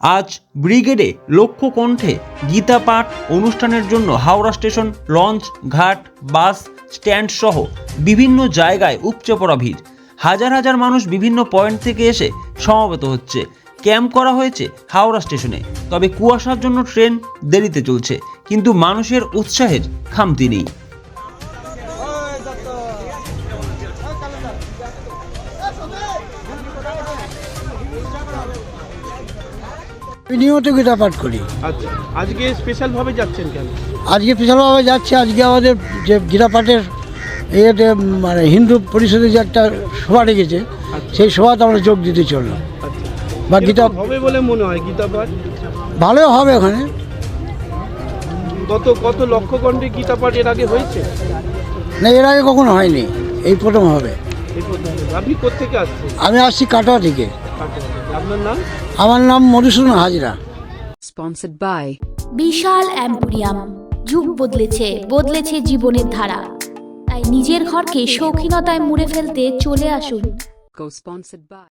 আজ ব্রিগেডে লক্ষ্য কণ্ঠে গীতা পাঠ অনুষ্ঠানের জন্য হাওড়া স্টেশন, লঞ্চ ঘাট, বাস স্ট্যান্ড সহ বিভিন্ন জায়গায় উপচে পড়া ভিড়। হাজার হাজার মানুষ বিভিন্ন পয়েন্ট থেকে এসে সমবেত হচ্ছে। ক্যাম্প করা হয়েছে হাওড়া স্টেশনে। তবে কুয়াশার জন্য ট্রেন দেরিতে চলছে, কিন্তু মানুষের উৎসাহের খামতি নেই। নিয়মিত গীতা পাঠ করি। আচ্ছা, আজকে স্পেশাল ভাবে যাচ্ছেন কেন? আজকে বিশালভাবে যাচ্ছে। আজকে আমাদের যে গীতা পাঠের ইয়েতে মানে হিন্দু পরিষদে যে একটা সভা রেখেছে, সেই সভাতে আমরা যোগ দিতে চললাম। আচ্ছা, বা গীতা কিরকম হবে বলে মনে হয় গীতা পাঠ? ভালো হবে ওখানে। কত লক্ষ কণ্ঠে গীতা পাঠ এর আগে হয়েছে? না, এর আগে কখনো হয়নি, এই প্রথম হবে। এই প্রথম। আপনি কোত্থেকে আসছেন? আমি আসছি কাটোয়া থেকে। আপনার নাম? আমার নাম মধুসূদন হাজরা। Sponsored by বিশাল অ্যাম্পোরিয়াম। যুগ বদলেছে জীবনের ধারা। তাই নিজের ঘরকে শৌখিনতায় মুড়ে ফেলতে চলে আসুন। Co-sponsored by